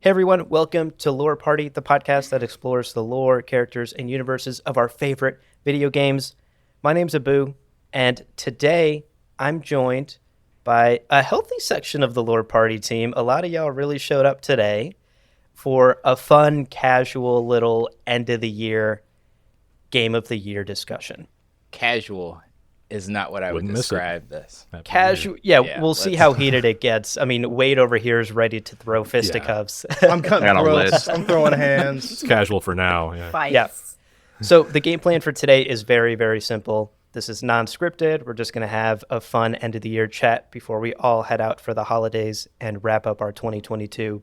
Hey everyone, welcome to Lore Party, the podcast that explores the lore, characters, and universes of our favorite video games. My name's Abu, and today I'm joined by a healthy section of the Lore Party team. A lot of y'all really showed up today for a fun, casual little end of the year, game of the year discussion. Casual is not what I would describe this. Casual, yeah, we'll see how heated it gets. I mean, Wade over here is ready to throw fisticuffs. I'm cutting throats. I'm throwing hands. It's casual for now. Yeah. Fights. Yeah. So the game plan for today is very, very simple. This is non-scripted. We're just going to have a fun end of the year chat before we all head out for the holidays and wrap up our 2022.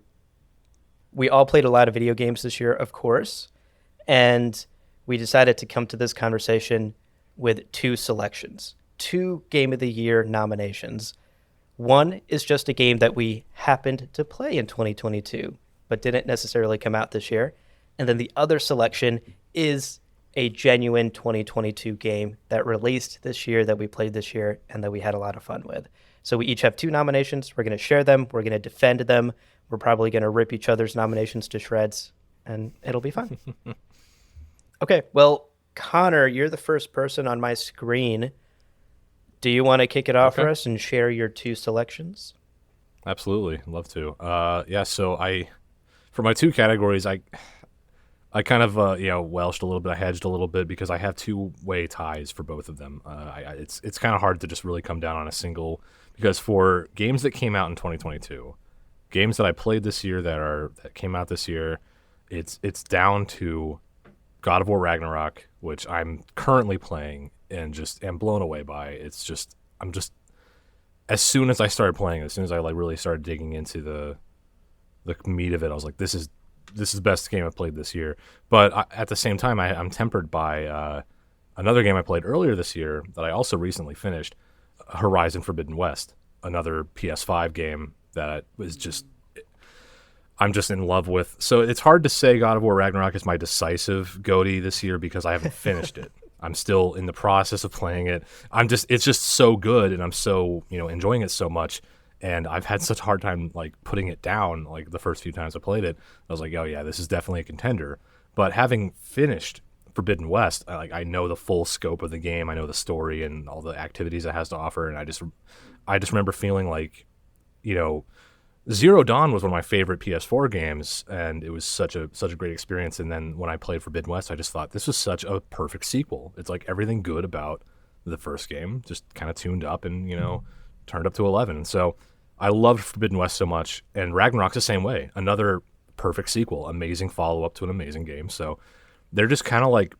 We all played a lot of video games this year, of course, and we decided to come to this conversation with two selections, two Game of the Year nominations. One is just a game that we happened to play in 2022, but didn't necessarily come out this year. And then the other selection is a genuine 2022 game that released this year, that we played this year, and that we had a lot of fun with. So we each have two nominations. We're going to share them. We're going to defend them. We're probably going to rip each other's nominations to shreds, and it'll be fun. Okay, well, Connor, you're the first person on my screen. Do you want to kick it off for us and share your two selections? Absolutely, love to. So for my two categories, I kind of welshed a little bit, I hedged a little bit because I have two-way ties for both of them. It's kind of hard to just really come down on a single, because for games that came out in 2022, games that I played this year that came out this year, it's down to God of War Ragnarok, which I'm currently playing and just am blown away by. As soon as I started playing, as soon as I really started digging into the meat of it, I was like, this is the best game I've played this year. But at the same time, I'm tempered by another game I played earlier this year that I also recently finished, Horizon Forbidden West, another PS5 game that was I'm just in love with. So it's hard to say God of War Ragnarok is my decisive GOTY this year because I haven't finished it. I'm still in the process of playing it. It's just so good, and I'm so, enjoying it so much. And I've had such a hard time putting it down. The first few times I played it, I was like, oh yeah, this is definitely a contender. But having finished Forbidden West, I know the full scope of the game. I know the story and all the activities it has to offer. And I just remember feeling like, Zero Dawn was one of my favorite PS4 games, and it was such a great experience. And then when I played Forbidden West, I just thought this was such a perfect sequel. It's like everything good about the first game, just kind of tuned up and, turned up to 11. And so I loved Forbidden West so much, and Ragnarok's the same way. Another perfect sequel, amazing follow-up to an amazing game. So they're just kind of like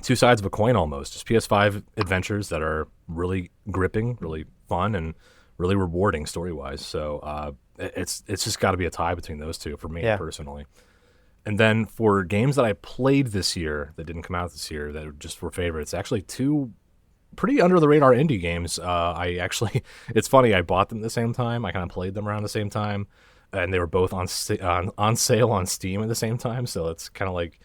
two sides of a coin almost, just PS5 adventures that are really gripping, really fun, and really rewarding story-wise. So it's just got to be a tie between those two for me personally. And then for games that I played this year that didn't come out this year that just were favorites, actually two pretty under-the-radar indie games. It's funny, I bought them at the same time. I kind of played them around the same time, and they were both on sale on Steam at the same time, so it's kind of like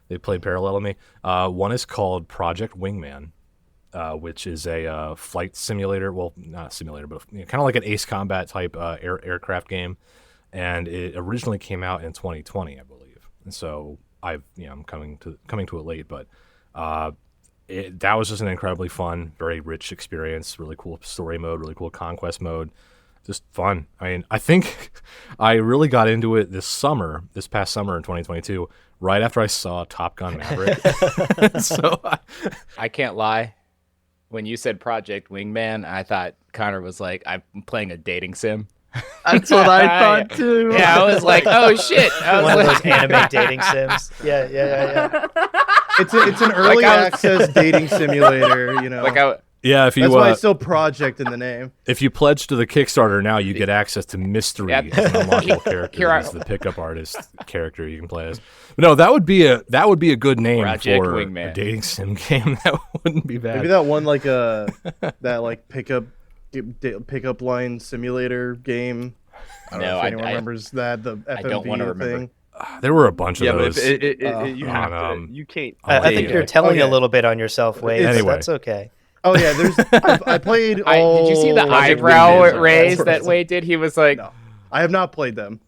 they played parallel to me. One is called Project Wingman, which is a flight simulator. Well, not a simulator, but kind of like an Ace Combat type aircraft game. And it originally came out in 2020, I believe. And so I'm coming to it late, but that was just an incredibly fun, very rich experience. Really cool story mode, really cool conquest mode. Just fun. I mean, I think I really got into it this past summer in 2022, right after I saw Top Gun Maverick. So I can't lie. When you said Project Wingman, I thought Connor was like, I'm playing a dating sim. That's what I thought too. Yeah, I was like, oh shit. One of those anime dating sims. Yeah. It's an early access dating simulator, if you that's why it's still Project in the name. If you pledge to the Kickstarter now, you get access to Mystery as an unlockable character. As the pickup artist character you can play as. But no, that would be a good name Project for Wingman. A dating sim game. That wouldn't be bad. Maybe that one pickup line simulator game. I don't know if anyone remembers that. The FMV I don't want to remember. thing. There were a bunch of those. But you have to. You can't. I think you're telling a little bit on yourself, Wade. Anyway. That's okay. Oh yeah, I played all. Did you see the eyebrow raise that Wade did? He was like, No, I have not played them.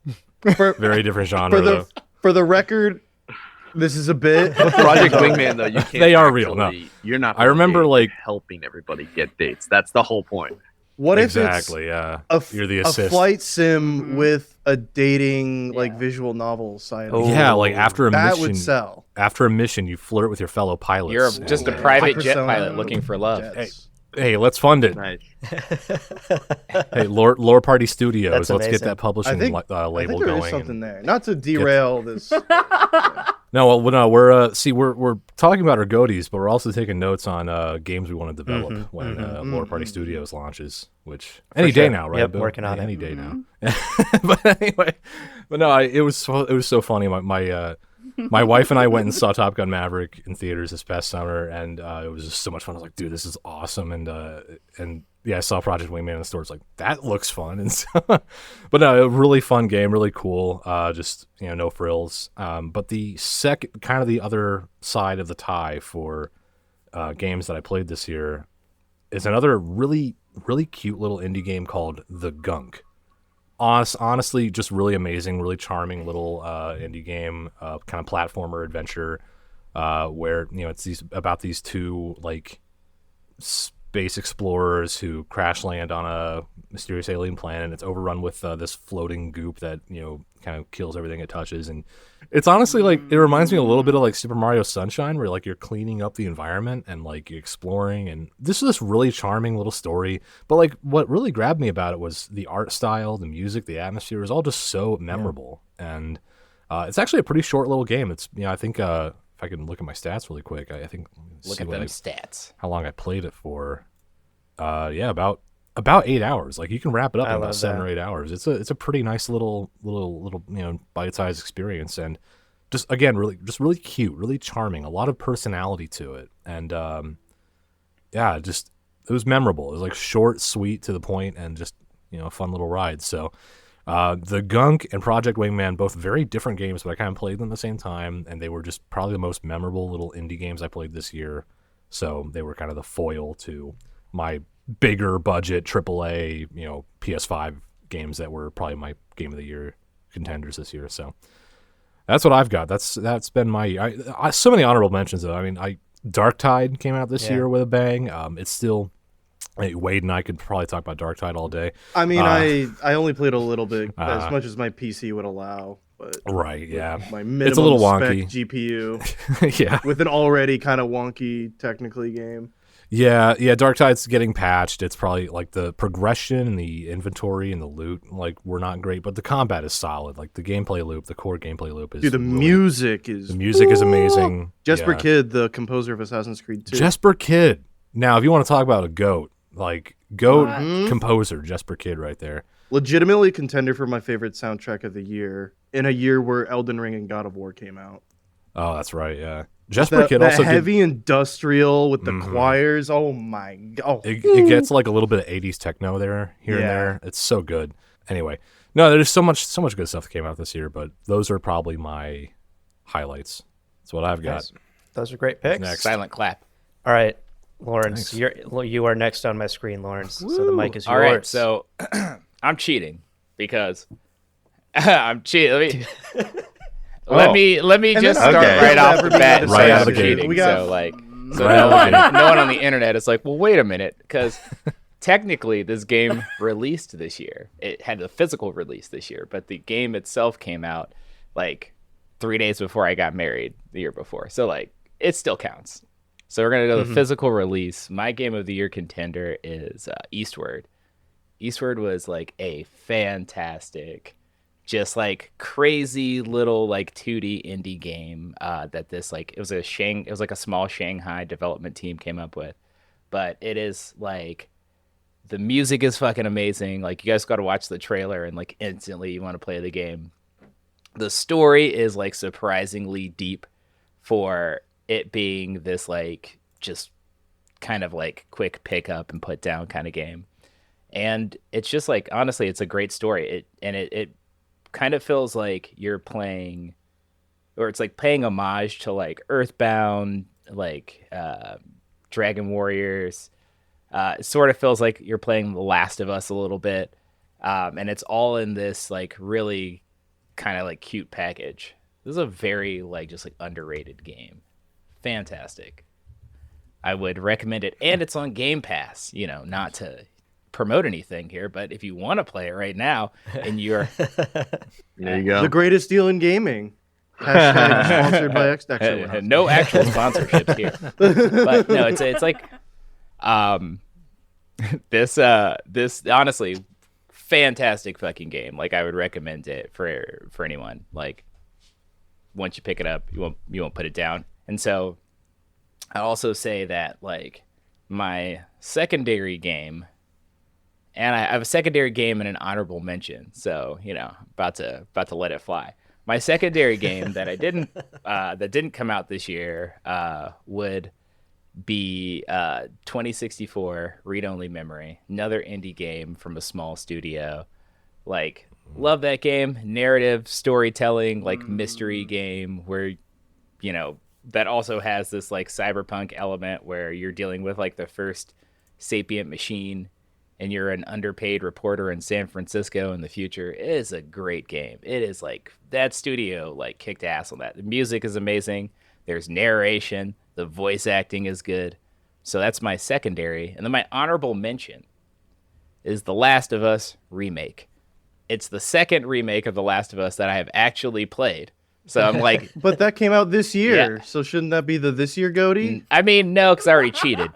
Very different genre. For the record, this is a bit. Project Wingman, though, you can't. They are real. No, you're not. I remember helping everybody get dates. That's the whole point. What exactly, if it's you're the assist. A flight sim with a dating visual novel side? Yeah, like after a mission, that would sell. After a mission, you flirt with your fellow pilots. You're just a private jet pilot looking for love. Hey, let's fund it. Nice. Hey, Lore Party Studios, Let's get that publishing label I think going. There is something there. Not to derail this. No, we're talking about our goatees, but we're also taking notes on games we want to develop when Lore Party Studios launches, which any day now, right? Yep, working on it. Any day now. But anyway, it was so funny. My wife and I went and saw Top Gun Maverick in theaters this past summer, and it was just so much fun. I was like, dude, this is awesome. And yeah, I saw Project Wingman in the store. It's like, that looks fun. And so, but no, a really fun game, really cool. Just, no frills. But the other side of the tie for games that I played this year is another really, really cute little indie game called The Gunk. Honestly, just really amazing, really charming little indie game, kind of platformer adventure, where it's about these two like space explorers who crash land on a mysterious alien planet. It's overrun with this floating goop that kind of kills everything it touches, and it's honestly like it reminds me a little bit of like Super Mario Sunshine, where like you're cleaning up the environment and like you're exploring, and this is this really charming little story. But like what really grabbed me about it was the art style, the music, the atmosphere is all just so memorable. And it's actually a pretty short little game. It's I think if I can look at my stats really quick, I think look at them stats. How long I played it for? About 8 hours. Like you can wrap it up in about 7 or 8 hours. It's a pretty nice little bite-sized experience, and just again really cute, really charming, a lot of personality to it, and it was memorable. It was like short, sweet, to the point, and just a fun little ride. So The Gunk and Project Wingman, both very different games, but I kind of played them at the same time, and they were just probably the most memorable little indie games I played this year. So they were kind of the foil to my bigger budget AAA, PS5 games that were probably my game of the year contenders this year. So that's what I've got. That's been my so many honorable mentions though. I mean, Darktide came out this year with a bang. It's still Wade and I could probably talk about Darktide all day. I mean, I only played a little bit, as much as my PC would allow. But right, yeah, my minimum it's a little wonky GPU, yeah, with an already kind of wonky technically game. Yeah, Darktide's getting patched. It's probably like the progression and the inventory and the loot were not great, but the combat is solid. Like the gameplay loop, the core gameplay loop is the music is amazing. Jesper Kyd, the composer of Assassin's Creed 2. Jesper Kyd. Now, if you want to talk about a GOAT, composer, Jesper Kyd right there. Legitimately contender for my favorite soundtrack of the year in a year where Elden Ring and God of War came out. Oh, that's right, yeah. Jesper Kyd also heavy industrial with the choirs. Oh my god! It gets like a little bit of 80s techno there, here and there. It's so good. Anyway, no, there's so much good stuff that came out this year, but those are probably my highlights. That's what I've got. Nice. Those are great picks. Next. Silent clap. All right, Lawrence, you are next on my screen, Lawrence. Woo. So the mic is yours. All right, so I'm cheating because I'm cheating. Let me just start right off the bat. Right out of the gate. No one on the internet is like, well, wait a minute, because technically this game released this year. It had a physical release this year, but the game itself came out like 3 days before I got married the year before. So like it still counts. So we're gonna go the physical release. My game of the year contender is Eastward. Eastward was like a fantastic, just like crazy little like 2D indie game that this it was like a small Shanghai development team came up with. But it is like the music is fucking amazing. Like you guys got to watch the trailer and like instantly you want to play the game. The story is like surprisingly deep for it being this like just kind of like quick pick up and put down kind of game. And it's just like honestly it's a great story. It kind of feels like you're playing, or it's like paying homage to like Earthbound, like Dragon Warriors. It sort of feels like you're playing The Last of Us a little bit, and it's all in this like really kind of like cute package. This is a very like just like underrated game. Fantastic. I would recommend it, and it's on Game Pass. You know, not to promote anything here, but if you want to play it right now and you're There you go. The greatest deal in gaming. Hashtag sponsored by X. Actually, we're not. no actual sponsorships here, but no, it's like this honestly fantastic fucking game. Like I would recommend it for anyone. Like once you pick it up, you won't put it down. And so I also say that like my secondary game, and I have a secondary game and an honorable mention. So, you know, about to let it fly. My secondary game that I didn't that didn't come out this year would be 2064 Read Only Memory, another indie game from a small studio. Like, love that game. Narrative, storytelling, like mystery game where, you know, that also has this like cyberpunk element where you're dealing with like the first sapient machine and you're an underpaid reporter in San Francisco in the future. It is a great game. It is like that studio like kicked ass on that. The music is amazing. There's narration. The voice acting is good. So that's my secondary. And then my honorable mention is The Last of Us remake. It's the second remake of The Last of Us that I have actually played. So I'm like, But that came out this year, Yeah. so shouldn't that be the this year goatee? I mean, no, because I already cheated.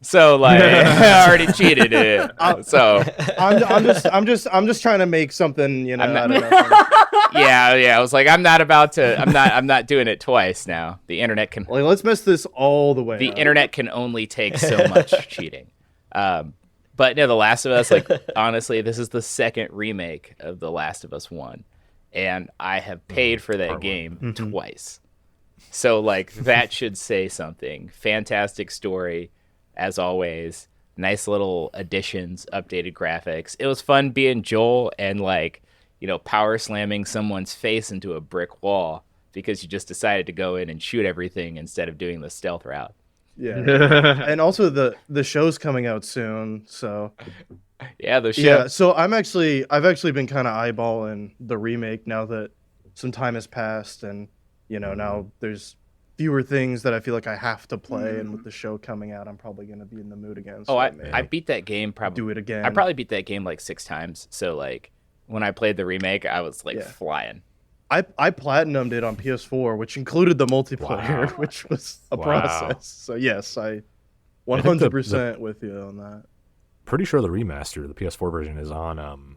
So like, I already cheated it. So I'm just trying to make something, you know. I'm not- I don't know. yeah. I was like, I'm not doing it twice now. The internet can Like, let's mess this all the way. the up. internet can only take so much cheating. But no, The Last of Us, like honestly, this is the second remake of The Last of Us 1. And I have paid for that game twice. So like that should say something. Fantastic story, as always. Nice little additions, updated graphics. It was fun being Joel and like, you know, power slamming someone's face into a brick wall because you just decided to go in and shoot everything instead of doing the stealth route. Yeah. And also the show's coming out soon, so Yeah, the show. yeah. So I've actually been kind of eyeballing the remake now that some time has passed, and you know now there's fewer things that I feel like I have to play, and with the show coming out, I'm probably gonna be in the mood again. So Oh, may I beat that game probably. do it again. I probably beat that game like 6 times. So like when I played the remake, I was like Yeah. flying. I platinumed it on PS4, which included the multiplayer, Wow. which was a Wow. process. So yes, I I think the- 100% with you on that. Pretty sure the remaster, the PS4 version, is on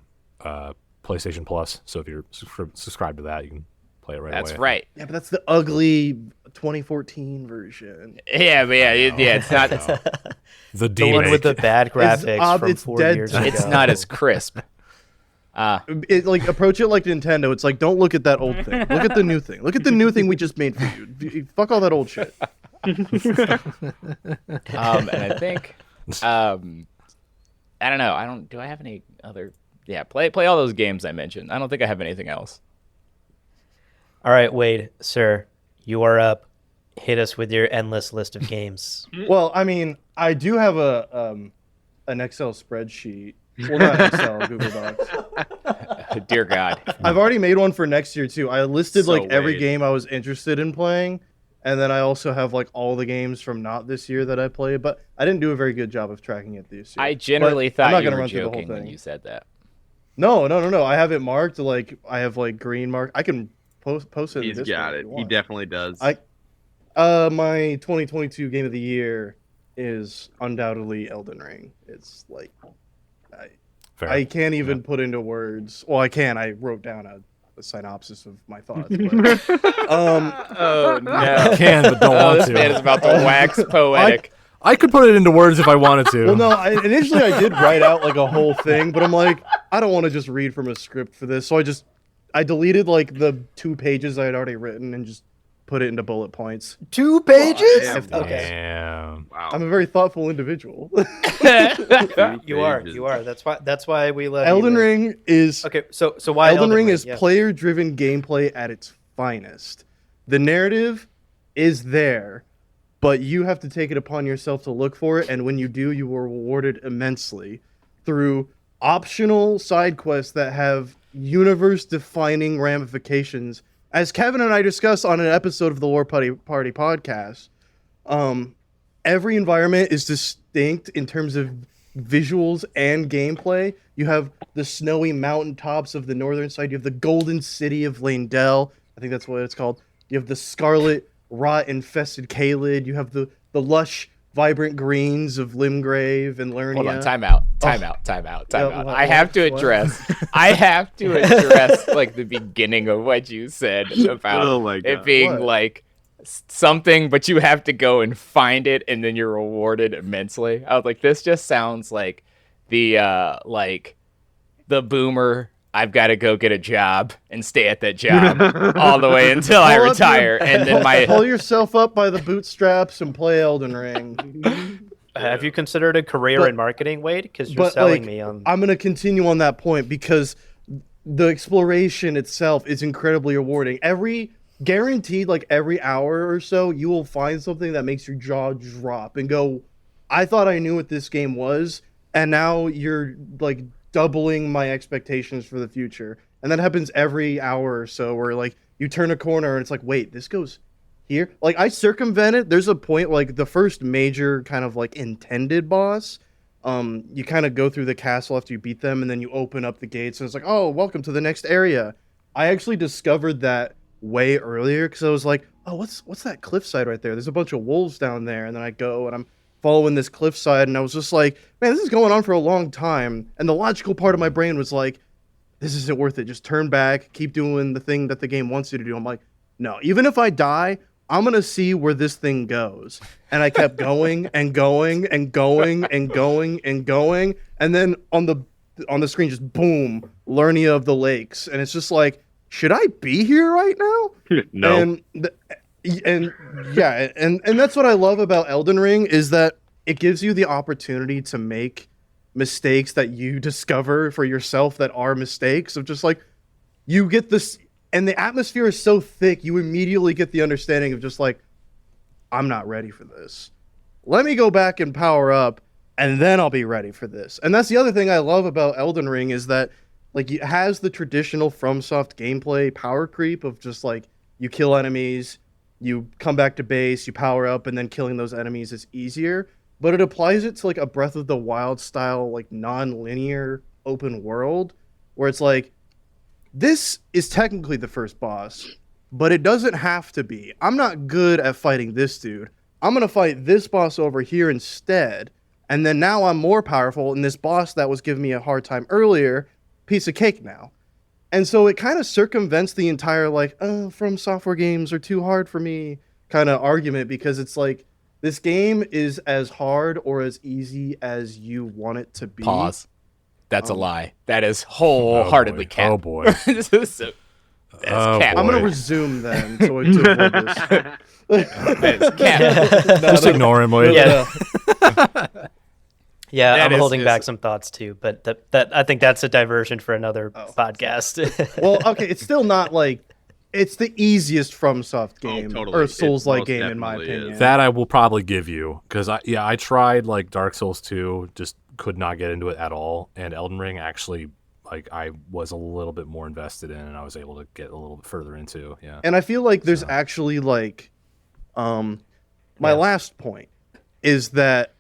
PlayStation Plus. So if you're subscribed to that, you can play it right away. That's right. Yeah, but that's the ugly 2014 version. Yeah, but yeah, it's not. The The one with the demake. bad graphics from it's 4 dead years to- ago. It's not as crisp. It like approach it like Nintendo. It's like don't look at that old thing. Look at the new thing. Look at the new thing we just made for you. Fuck all that old shit. And I think, I don't know. Do I have any other? Yeah, play all those games I mentioned. I don't think I have anything else. All right, Wade, sir, you are up. Hit us with your endless list of games. Well, I mean, I do have an Excel spreadsheet. Well, not Excel, Google Docs. Dear God. I've already made one for next year too. I listed So like every Wade. game I was interested in playing, and then I also have like all the games from not this year that I played. But I didn't do a very good job of tracking it this year. I generally But I'm thought not you gonna were run through the whole joking when thing. you said that. No. I have it marked. Like I have like green mark. I can post it. in He's Discord got if it. you He want. definitely does. My 2022 game of the year is undoubtedly Elden Ring. It's like Fair. I can't even put into words. Well, I can. I wrote down a synopsis of my thoughts. But, Oh no. I can, but don't Oh, want this to. man is about to wax poetic. I could put it into words if I wanted to. well, no. Initially, I did write out like a whole thing, but I'm like, I don't want to just read from a script for this, so I deleted like the 2 pages I had already written and just put it into bullet points. 2 pages? Damn. Okay. Damn. Wow. I'm a very thoughtful individual. You are. That's why we love Elden you. Ring is Okay, so why Elden Ring is Yeah. player-driven gameplay at its finest. The narrative is there, but you have to take it upon yourself to look for it, and when you do, you are rewarded immensely through optional side quests that have universe-defining ramifications. As Kevin and I discussed on an episode of the Lore Party podcast, every environment is distinct in terms of visuals and gameplay. You have the snowy mountaintops of the northern side. You have the golden city of Leyndell. I think that's what it's called. You have the scarlet rot-infested Caelid. You have the lush, vibrant greens of Limgrave and Lernia. Hold on, time out. I have to address like the beginning of what you said about Oh my it God. being What? like something, but you have to go and find it, and then you're rewarded immensely. I was like, this just sounds like the boomer. I've got to go get a job and stay at that job all the way until I Pull up retire, and then pull yourself up by the bootstraps and play Elden Ring. Have you considered a career But- in marketing, Wade? Because you're but, selling like, me on. I'm going to continue on that point because the exploration itself is incredibly rewarding. Guaranteed, like every hour or so, you will find something that makes your jaw drop and go, I thought I knew what this game was, and now you're like doubling my expectations for the future. And that happens every hour or so where like you turn a corner and it's like, wait, this goes here. Like I circumvented, there's a point like the first major kind of like intended boss. You kind of go through the castle after you beat them, and then you open up the gates, and it's like, oh, welcome to the next area. I actually discovered that way earlier because I was like, oh, what's that cliffside right there? There's a bunch of wolves down there, and then I go and I'm following this cliffside, and I was just like, man, this is going on for a long time. And the logical part of my brain was like, this isn't worth it. Just turn back, keep doing the thing that the game wants you to do. I'm like, no, even if I die, I'm going to see where this thing goes. And I kept going and going and going and going and going. And then on the screen, just boom, Lernia of the Lakes. And it's just like, should I be here right now? No. And yeah, and that's what I love about Elden Ring is that it gives you the opportunity to make mistakes that you discover for yourself that are mistakes of just like you get this, and the atmosphere is so thick you immediately get the understanding of just like, I'm not ready for this. Let me go back and power up and then I'll be ready for this. And that's the other thing I love about Elden Ring is that like it has the traditional FromSoft gameplay power creep of just like you kill enemies, you come back to base, you power up, and then killing those enemies is easier. But it applies it to like a Breath of the Wild style, like non-linear open world, where it's like, this is technically the first boss, but it doesn't have to be. I'm not good at fighting this dude. I'm gonna fight this boss over here instead, and then now I'm more powerful, and this boss that was giving me a hard time earlier, piece of cake now. And so it kind of circumvents the entire like, oh, From Software games are too hard for me kind of argument, because it's like, this game is as hard or as easy as you want it to be. Pause. That's a lie. That is wholeheartedly cap. Oh boy. That's Oh, cap. I'm going to boy. resume then to avoid this. That's cap. Just ignore him. Wade. Yeah. Yeah, That I'm is- holding is- back some thoughts too, but that I think that's a diversion for another podcast. Well, okay, it's still not like, it's the easiest FromSoft game totally. or It Souls-like most game in my definitely is. opinion. That I will probably give you because I tried like Dark Souls 2, just could not get into it at all, and Elden Ring actually like I was a little bit more invested in, and I was able to get a little bit further into. Yeah. And I feel like there's So. actually like, my Yeah. last point is that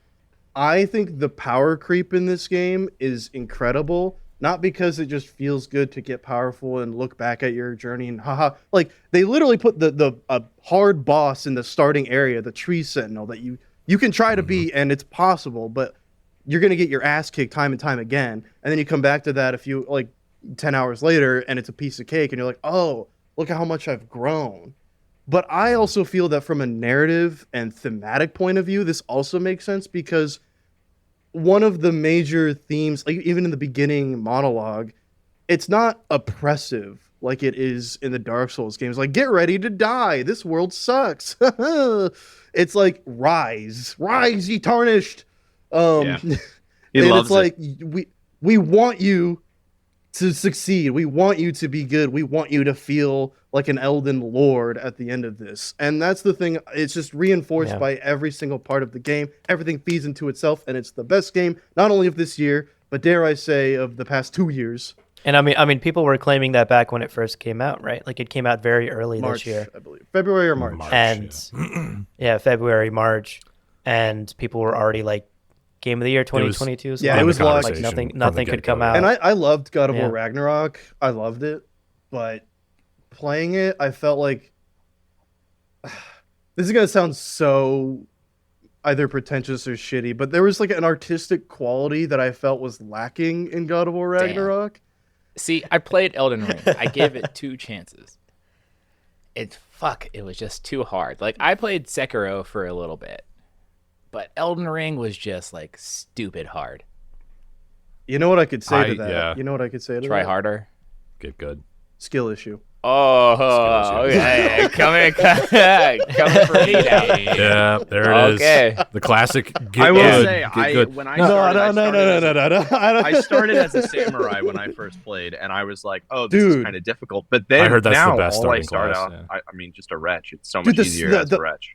I think the power creep in this game is incredible. Not because it just feels good to get powerful and look back at your journey and haha. Like they literally put the hard boss in the starting area, the tree sentinel that you can try to beat and it's possible, but you're gonna get your ass kicked time and time again. And then you come back to that a few like 10 hours later and it's a piece of cake and you're like, oh, look at how much I've grown. But I also feel that from a narrative and thematic point of view, this also makes sense because one of the major themes, like even in the beginning monologue, it's not oppressive like it is in the Dark Souls games. Like, get ready to die. This world sucks. It's like, rise, ye tarnished. Yeah. He and loves it's like, we want you to succeed. We want you to be good. We want you to feel like an Elden Lord at the end of this. And that's the thing. It's just reinforced Yeah. by every single part of the game. Everything feeds into itself, and it's the best game, not only of this year, but dare I say, of the past 2 years. And I mean, people were claiming that back when it first came out, right? Like it came out very early March, this year, I believe. February or March. and yeah, February, March, and people were already like, Game of the Year 2022. Yeah, it was locked. like Conversation nothing from the could come get-go, out. And I loved God of Yeah. War Ragnarok. I loved it, but playing it, I felt like this is gonna sound so either pretentious or shitty, but there was like an artistic quality that I felt was lacking in God of War Ragnarok. See, I played Elden Ring. I gave it 2 chances. It was just too hard. Like I played Sekiro for a little bit, but Elden Ring was just like stupid hard. You know what I could say to I- that? yeah. You know what I could say to Try that? harder. Get good. Skill issue. Oh, okay. Coming for me now. Yeah, there it is. Okay. The classic. Get I will good, say, get good. when I No, started, no, no, no, no, no, no. I started as a samurai when I first played, and I was like, "Oh, this is Dude. kind of difficult." But then I heard that's the now, best all I starting start class, out, yeah. I mean, just a wretch. It's so Dude, much this- easier the- as the- a wretch.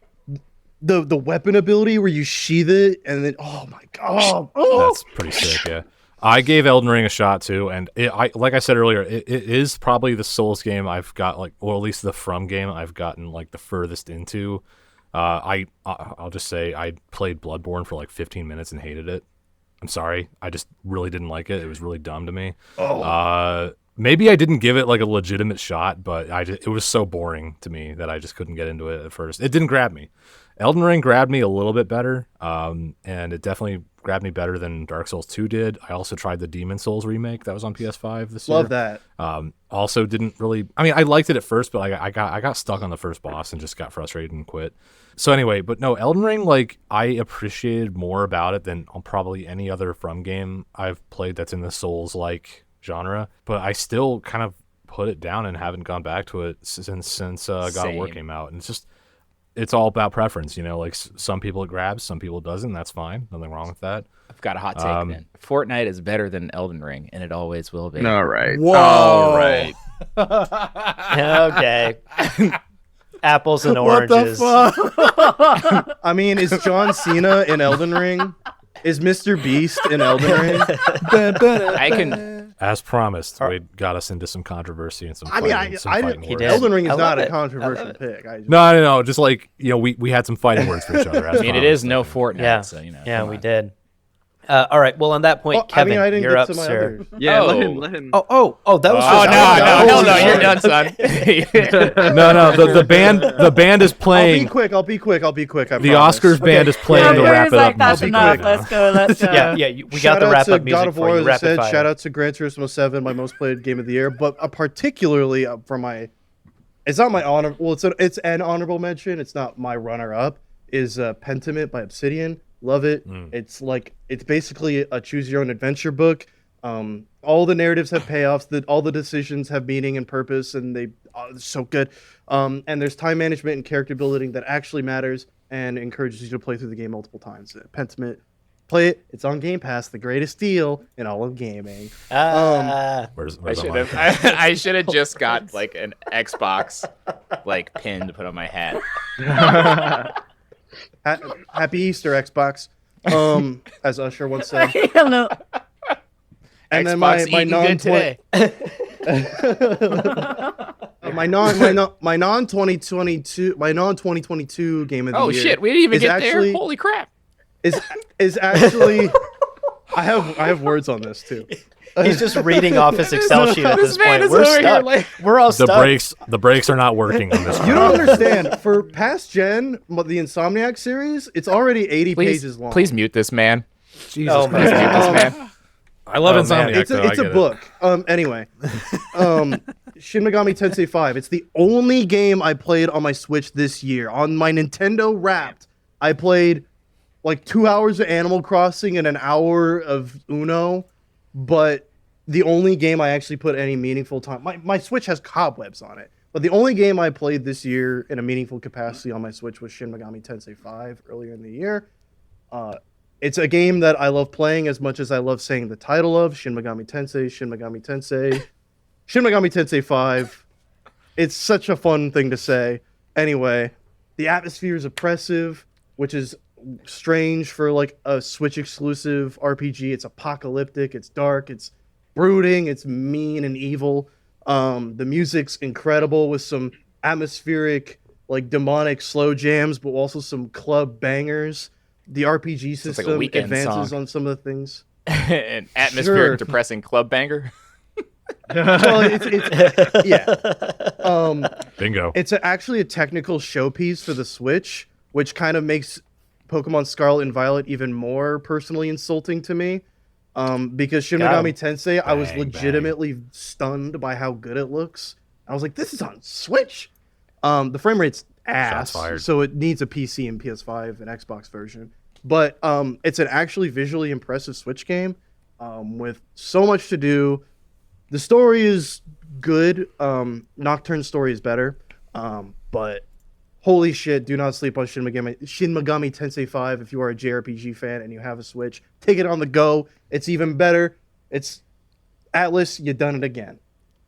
The weapon ability where you sheath it and then oh my god. Oh. That's pretty sick. Yeah, I gave Elden Ring a shot too, and like I said earlier, it is probably the Souls game I've got or at least the From game I've gotten like the furthest into. I'll just say I played Bloodborne for like 15 minutes and hated it. I'm sorry, I just really didn't like it. It was really dumb to me. Maybe I didn't give it like a legitimate shot, but it was so boring to me that I just couldn't get into it at first. It didn't grab me. Elden Ring grabbed me a little bit better, and it definitely grabbed me better than Dark Souls 2 did. I also tried the Demon Souls remake that was on PS5 this year. Love that. Also didn't really. I mean, I liked it at first, but I got stuck on the first boss and just got frustrated and quit. So anyway, but no, Elden Ring, like I appreciated more about it than probably any other From game I've played that's in the Souls-like genre. But I still kind of put it down and haven't gone back to it since God of War Same. came out, and it's just. It's all about preference, you know. Like some people it grabs, some people it doesn't. That's fine. Nothing wrong with that. I've got a hot take then. Fortnite is better than Elden Ring, and it always will be. All right. Whoa. All right. Okay. Apples and What oranges. the fuck? I mean, is John Cena in Elden Ring? Is Mr. Beast in Elden Ring? I can. As promised, Wade got us into some controversy and some I mean, fighting, some I fighting did. He words. did. Elden Ring is I love not a it. I controversial love pick. I just, No, just like we had some fighting words for each other. I mean, it is no Fortnite, Yeah. so you know. Yeah, come we on. did. All right. Well, on that point, Oh, I Kevin, mean, I didn't you're get up, to my sir. others. Yeah, Oh. let him. Oh, that was. Oh just- no, that no, was- hell no! You're done, son. No. The band is I'll be playing. quick. I The promise. Oscars band is playing to Yeah, wrap it up. That's music enough. right Let's go. Let's go. Yeah, we got Shout the out wrap to up God music of for War, you. as I Rapid said. fire. Shout out to Gran Turismo 7, my most played game of the year. But particularly for my, it's not my honor. Well, it's an honorable mention. It's not my runner up. Is Pentiment by Obsidian. Love it. It's basically a choose your own adventure book. All the narratives have payoffs. All the decisions have meaning and purpose, and they're so good. And there's time management and character building that actually matters and encourages you to play through the game multiple times. Pentiment, play it. It's on Game Pass, the greatest deal in all of gaming. Where's I the should mic? have. I should have just got like an Xbox like pin to put on my hat. Happy Easter, Xbox. As Usher once said. Hell no. And then Xbox my eating non good today. my non 2022 game of the Oh year. shit! We didn't even is get actually, there. Holy crap! is actually I have words on this too. He's just reading off his Excel sheet at This this man point. is We're over here stuck. like- We're all The stuck. brakes are not working on this. You don't understand. For past gen, the Insomniac series, it's already 80 Please, pages long. please mute this man. Jesus Oh, Christ. man. This man. I love Oh, man. Insomniac. It's though, a, it's I a get it. book. Anyway, Shin Megami Tensei 5. It's the only game I played on my Switch this year. On my Nintendo Wrapped, I played like 2 hours of Animal Crossing and an hour of Uno, but the only game I actually put any meaningful time. My Switch has cobwebs on it, but the only game I played this year in a meaningful capacity on my Switch was Shin Megami Tensei 5 earlier in the year. It's a game that I love playing as much as I love saying the title of Shin Megami Tensei, Shin Megami Tensei, Shin Megami Tensei 5. It's such a fun thing to say. Anyway, the atmosphere is oppressive, which is strange for like a Switch exclusive RPG. It's apocalyptic, it's dark, it's brooding, it's mean and evil. The music's incredible with some atmospheric, like demonic slow jams, but also some club bangers. The RPG Sounds like a system Weeknd advances song. on some of the things. An atmospheric, Sure. depressing club banger. Well, it's yeah. Bingo. It's actually a technical showpiece for the Switch, which kind of makes Pokemon Scarlet and Violet even more personally insulting to me. Because Shin Got Megami Tensei, I was Bang, legitimately stunned by how good it looks. I was like, this is on Switch. The frame rate's ass, fired. so it needs a PC and PS5 and Xbox version. But it's an actually visually impressive Switch game with so much to do. The story is good. Nocturne's story is better. But holy shit, do not sleep on Shin Megami Tensei 5 if you are a JRPG fan and you have a Switch. Take it on the go. It's even better. It's Atlas, you done it again.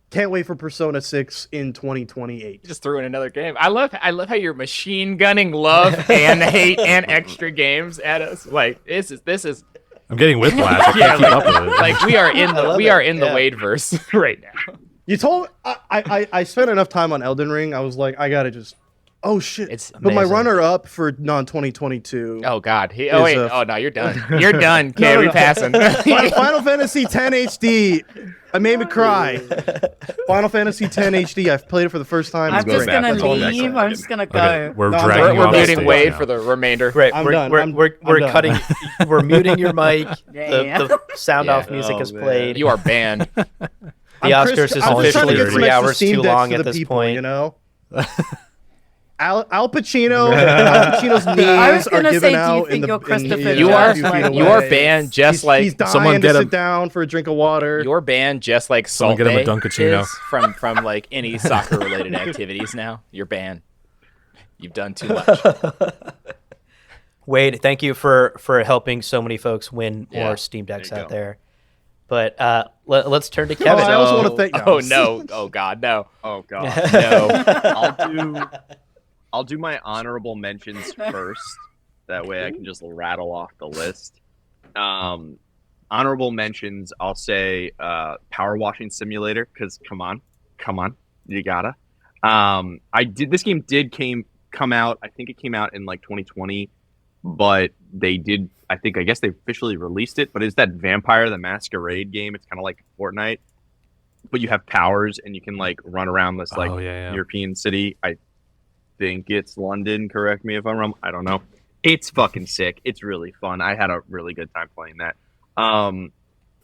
Can't wait for Persona 6 in 2028. Just threw in another game. I love how you're machine gunning love and hate and extra games at us. Like this is I'm getting whiplash. I can't Yeah, keep up with it. like we are in the love we are it. in the Yeah. Wade verse right now. You told I spent enough time on Elden Ring. I was like, I gotta just oh shit. It's but my amazing. runner up for non 2022 Oh God. Is Wait. a- Oh no, you're done. You're done. Okay, No, we no. passing. Final Fantasy 10 HD. I made me cry. Final Fantasy 10 HD. I've played it for the first time. I'm It's go just great. back. gonna That's all I'm Leave. saying. leave. I'm just gonna Okay, go. we're No, I'm dragging done. you We're off the muting stage Wade now. for the remainder. Right, I'm we're, done. we're, I'm- we're, I'm we're done. cutting, we're muting your mic. Yeah. The sound Yeah. off music Oh, is man. played. You are banned. The I'm Oscars Chris- is I'm just trying to officially get some 3 extra hours Steam too decks long to at the this people, point. You know? Al Pacino, Al Pacino's knees I was are gonna given say, do you out think in the you're in Christopher the- You are Judge, few feet like- you are away. banned just he's, like he's dying someone to get sit him- down for a drink of water. you're banned just like Someone Salt get him a Bae Dunkachino. is from like any soccer related activities now. You're banned. You've done too much. Wade, thank you for helping so many folks win Yeah, more Steam Decks there you out go. there. But let's turn to Oh, Kevin. I also want to thank. Oh no. Oh God, no. Oh god. No. I'll do my honorable mentions first. That way I can just rattle off the list. Honorable mentions, I'll say Power Washing Simulator, because come on, you gotta. This game did come out. I think it came out in like 2020, but I guess they officially released it. But it's that Vampire the Masquerade game. It's kind of like Fortnite, but you have powers and you can like run around this like Oh, yeah. European city. I think it's London. Correct me if I'm wrong. I don't know. It's fucking sick. It's really fun. I had a really good time playing that.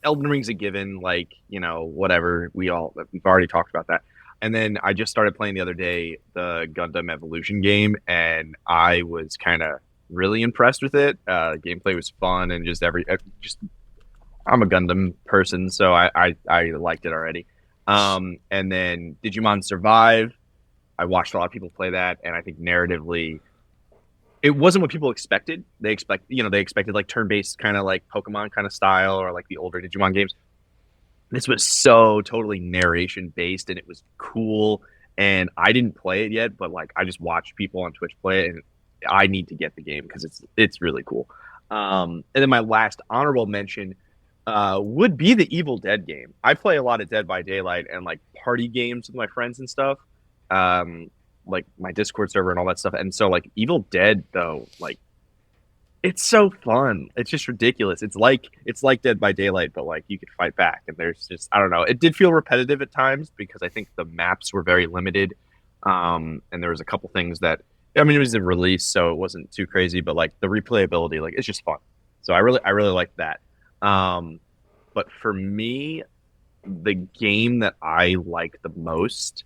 Elden Ring's a given. Like, you know, whatever. We've already talked about that. And then I just started playing the other day the Gundam Evolution game, and I was kind of really impressed with it. Gameplay was fun, and I'm a Gundam person, so I liked it already. And then Digimon Survive. I watched a lot of people play that, and I think narratively, it wasn't what people expected. They expected like turn-based kind of like Pokemon kind of style or like the older Digimon games. This was so totally narration-based, and it was cool. And I didn't play it yet, but like I just watched people on Twitch play it, and I need to get the game because it's really cool. And then my last honorable mention would be the Evil Dead game. I play a lot of Dead by Daylight and like party games with my friends and stuff. Like my Discord server and all that stuff. And so like Evil Dead though, like it's so fun. It's just ridiculous. It's like Dead by Daylight, but like you could fight back. And there's just, I don't know. It did feel repetitive at times because I think the maps were very limited. And there was a couple things that, I mean, it was a release, so it wasn't too crazy, but like the replayability, like it's just fun. So I really liked that. But for me, the game that I like the most,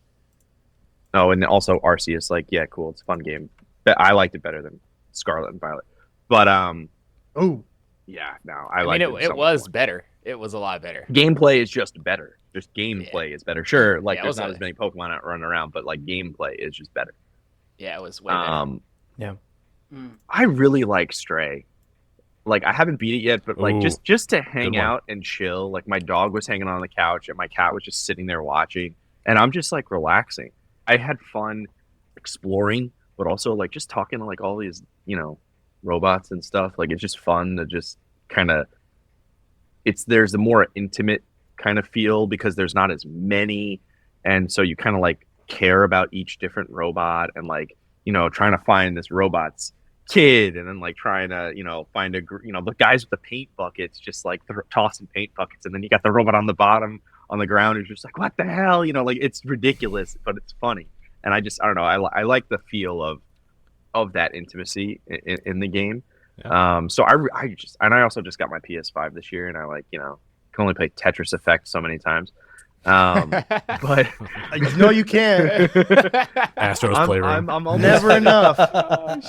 oh, and also Arceus, like, yeah, cool, it's a fun game. But I liked it better than Scarlet and Violet. But Oh, yeah, no, I mean, liked it so much was more. better. It was a lot better. Gameplay is just better. Just gameplay is better. Sure, like Yeah, it there's was not a- as many Pokemon out running around, but like gameplay is just better. Yeah, it was way better. Yeah. I really like Stray. Like I haven't beat it yet, but like Ooh, just to hang one. out and chill. Like my dog was hanging on the couch and my cat was just sitting there watching, and I'm just like relaxing. I had fun exploring, but also like just talking to like all these, you know, robots and stuff. Like it's just fun to just kind of. There's a more intimate kind of feel because there's not as many, and so you kind of like care about each different robot and like trying to find this robot's kid and then like trying to find the guys with the paint buckets just like tossing paint buckets, and then you got the robot on the bottom on the ground who's just like, what the hell, like it's ridiculous but it's funny. And I don't know, I like the feel of that intimacy in the game. So I also just got my PS5 this year, and I like can only play Tetris Effect so many times. But no, you can't. Astro's Playroom. I'm almost Never enough.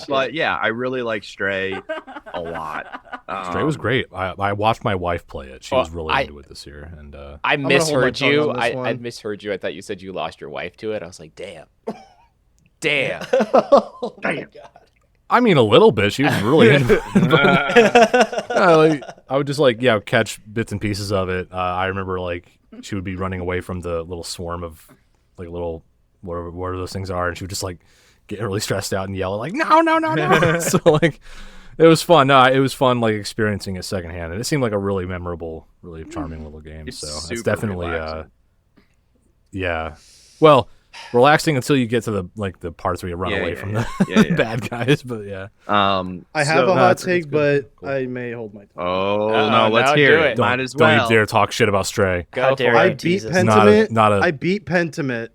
But yeah, I really like Stray a lot. Stray was great. I watched my wife play it. She was really I- into it this year, and I gonna hold my misheard tongue you. on this I one. misheard you. I thought you said you lost your wife to it. I was like, damn. Damn. Oh my Damn. God. I mean, a little bit. She was really into it. I would just catch bits and pieces of it. I remember she would be running away from the little swarm of little whatever those things are, and she would just get really stressed out and yell no. So it was fun. No, it was fun experiencing it secondhand, and it seemed like a really memorable, really charming little game. It's so it's super definitely relaxing. yeah. Well, relaxing until you get to the parts where you run Yeah, away yeah, from yeah. the Yeah, yeah. bad guys, but yeah. I have a No, hot it's take, good. but Cool. I may hold my tongue. Oh Oh, no, let's now hear do it. it. Might as Don't well. you dare talk shit about Stray. How Go dare for I you, it. beat Jesus. Pentiment. Not a- I beat Pentiment.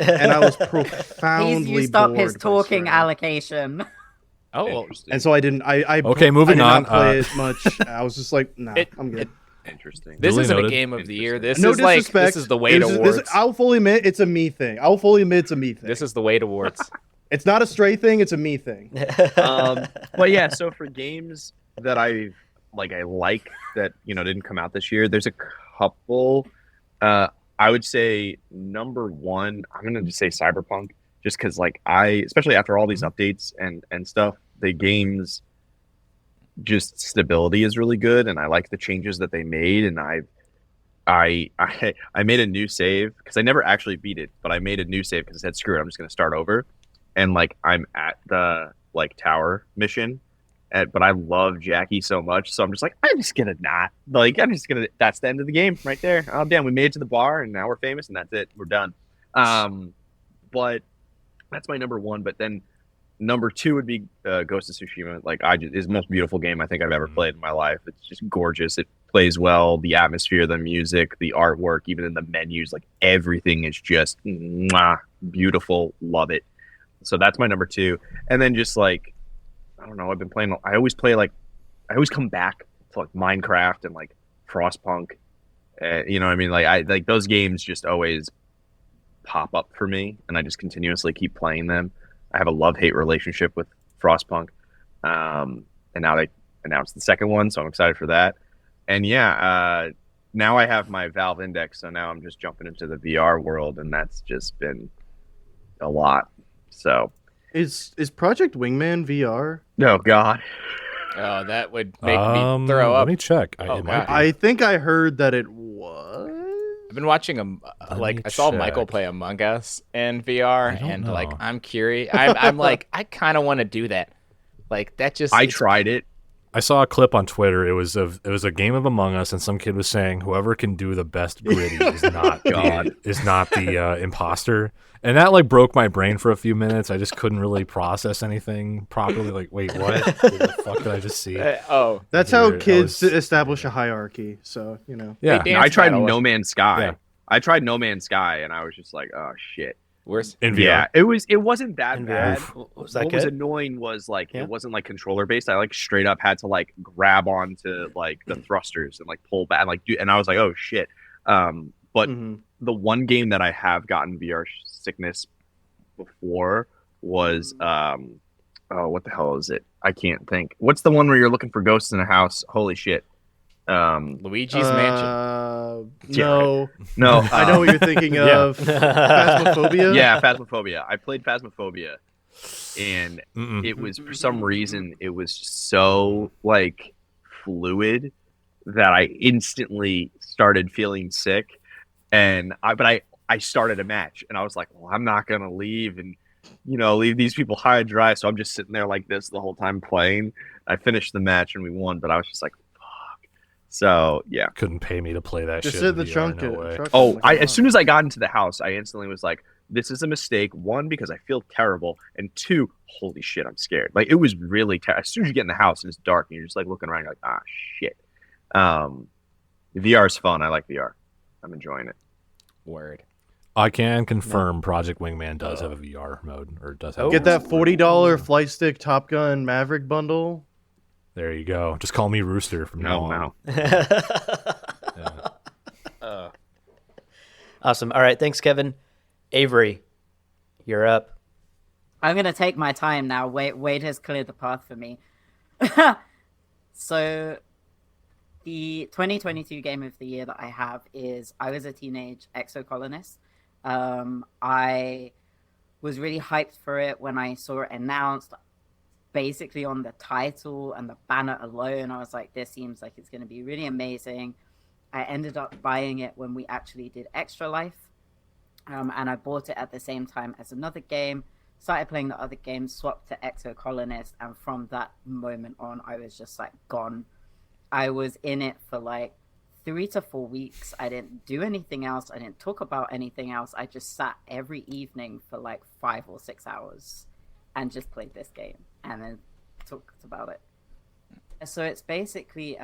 And I was profoundly Please you stop bored his by talking Stray. allocation. Oh, well, Interesting. And so I didn't. I Okay, I moving did on. not play it much. I was just like, nah, It- I'm good. Interesting. this Duly isn't noted. a game of the year. This No is disrespect. this is the Wade Awards. I'll fully admit it's a me thing. I'll fully admit it's a me thing. This is the Wade Awards. It's not a Stray thing. It's a me thing. But yeah, so for games that I like that didn't come out this year, there's a couple. I would say number one, I'm gonna just say Cyberpunk, just because especially after all these updates and stuff, the game's just stability is really good, and I like the changes that they made, and I made a new save because I never actually beat it, but I made a new save because I said screw it, I'm just gonna start over, and I'm at the tower mission, but I love Jackie so much, so I'm just that's the end of the game right there. Oh damn, we made it to the bar and now we're famous and that's it, we're done. But that's my number one. But then number two would be Ghost of Tsushima. It's the most beautiful game I think I've ever played in my life. It's just gorgeous. It plays well. The atmosphere, the music, the artwork, even in the menus, everything is just beautiful. Love it. So that's my number two. And then just I don't know. I've been playing. I always come back to Minecraft and Frostpunk. You know what I mean? I those games just always pop up for me, and I just continuously keep playing them. I have a love-hate relationship with Frostpunk, and now they announced the second one, so I'm excited for that. And yeah, now I have my Valve Index, so now I'm just jumping into the VR world, and that's just been a lot. So, Is Project Wingman VR? oh god, Oh, that would make me throw Let up. me check. Oh, It might God. be. I think I heard that it was. I've been watching Let me I saw Michael check. play Among Us in VR, I don't and know. I'm curious. I'm I kind of want to do that. That just I it's- tried it. I saw a clip on Twitter. It was a game of Among Us, and some kid was saying whoever can do the best gritty is not God. the imposter, and that broke my brain for a few minutes. I just couldn't really process anything properly. Wait, what? What the fuck did I just see? oh, That's how Dude, I kids was- establish a hierarchy. So Yeah, Dance I tried battle. No Man's Sky. Yeah. I tried No Man's Sky, and I was just like, oh shit. where's in VR. Yeah, it wasn't that In bad. VR. Was that What was good? annoying was Yeah. it wasn't controller based. I straight up had to grab onto the thrusters and pull back and I was like, oh shit. But mhm. the one game that I have gotten VR sickness before was oh, what the hell is it? I can't think. What's the one where you're looking for ghosts in a house? Holy shit. Luigi's Mansion? No, No, I know what you're thinking Yeah. of. Phasmophobia. yeah, Phasmophobia. I played Phasmophobia, and Mm-mm. it was for some reason it was so fluid that I instantly started feeling sick, and I started a match and I was like, well, I'm not gonna leave and leave these people high and dry, so I'm just sitting there like this the whole time playing. I finished the match and we won, but I was just like, fuck. So yeah. Couldn't pay me to play that Just shit. sit in the VR, trunk. no way. Oh, as soon as I got into the house, I instantly was like, "This is a mistake." One, because I feel terrible, and two, holy shit, I'm scared. Like it was really as soon as you get in the house and it's dark and you're just like looking around, you're like, "Ah, shit." VR is fun. I like VR. I'm enjoying it. Word. I can confirm Project Wingman does have a VR mode, or does have. Oh. Get that $40 Flight Stick Top Gun Maverick bundle. There you go. Just call me Rooster from now on. No. Yeah. Awesome. All right. Thanks, Kevin. Avery, you're up. I'm gonna take my time now. Wade has cleared the path for me. So, the 2022 game of the year that I have is I Was a Teenage Exocolonist. I was really hyped for it when I saw it announced. Basically, on the title and the banner alone, I was like, this seems like it's going to be really amazing. I ended up buying it when we actually did Extra Life. And I bought it at the same time as another game, started playing the other game, swapped to Exocolonist, and from that moment on, I was just like gone. I was in it for like 3 to 4 weeks. I didn't do anything else. I didn't talk about anything else. I just sat every evening for like 5 or 6 hours and just played this game and then talked about it. So it's basically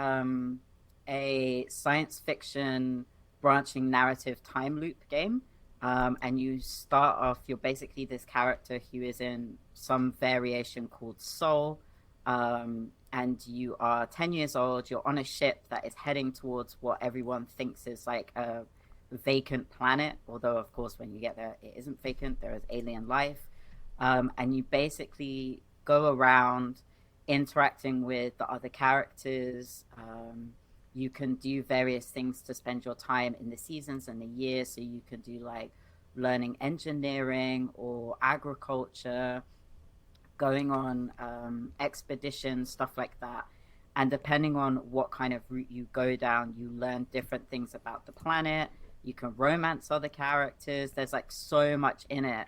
a science fiction branching narrative time loop game. And you start off, you're basically this character who is in some variation called Soul. And you are 10 years old, you're on a ship that is heading towards what everyone thinks is like a vacant planet. Although, of course, when you get there, it isn't vacant, there is alien life. And you basically go around interacting with the other characters. You can do various things to spend your time in the seasons and the years. So you can do like learning engineering or agriculture, going on expeditions, stuff like that. And depending on what kind of route you go down, you learn different things about the planet. You can romance other characters. There's like so much in it.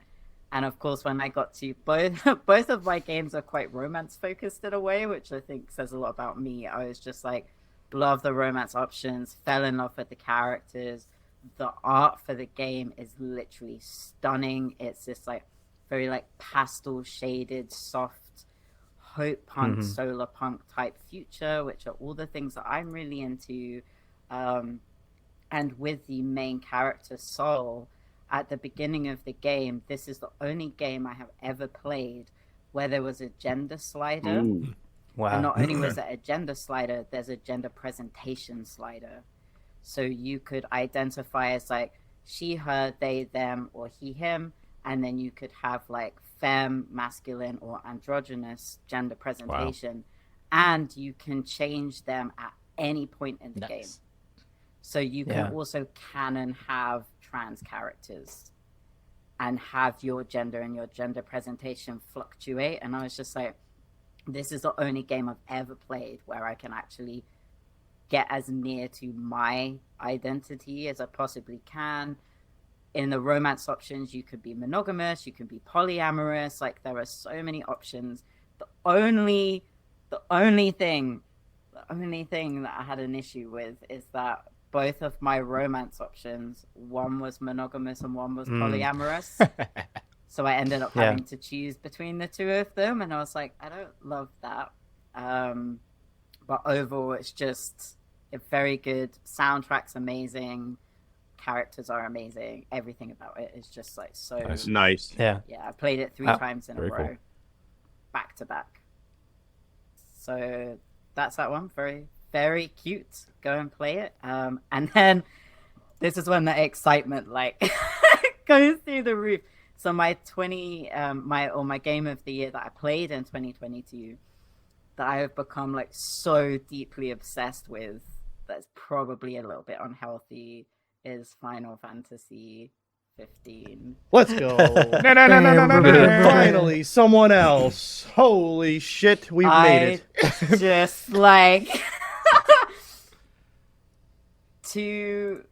And of course, when I got to both of my games are quite romance focused in a way, which I think says a lot about me. I was just like, love the romance options, fell in love with the characters. The art for the game is literally stunning. It's this like very like pastel shaded, soft, hope punk, solar punk type future, which are all the things that I'm really into. And with the main character Soul, at the beginning of the game, this is the only game I have ever played where there was a gender slider. Ooh. Wow. And not only was there a gender slider, there's a gender presentation slider. So you could identify as like she, her, they, them, or he, him. And then you could have like femme, masculine, or androgynous gender presentation. And you can change them at any point in the game. So you can also canon have trans characters and have your gender and your gender presentation fluctuate. And I was just like, this is the only game I've ever played where I can actually get as near to my identity as I possibly can. In the romance options, you could be monogamous, you can be polyamorous. Like there are so many options. The only thing that I had an issue with is that both of my romance options, one was monogamous and one was polyamorous. So I ended up having to choose between the two of them, and I was like, I don't love that. But overall, it's just a very good. Soundtrack's amazing. Characters are amazing. Everything about it is just like so Nice. Yeah. Yeah, I played it 3 times in a very row, cool. back to back. So that's that one. Very, very cute. Go and play it. And then this is when the excitement like goes through the roof. So my my game of the year that I played in 2022 that I have become like so deeply obsessed with, that's probably a little bit unhealthy, is Final Fantasy 15. Let's go. No. Finally, someone else. Holy shit, we've made it. Just like to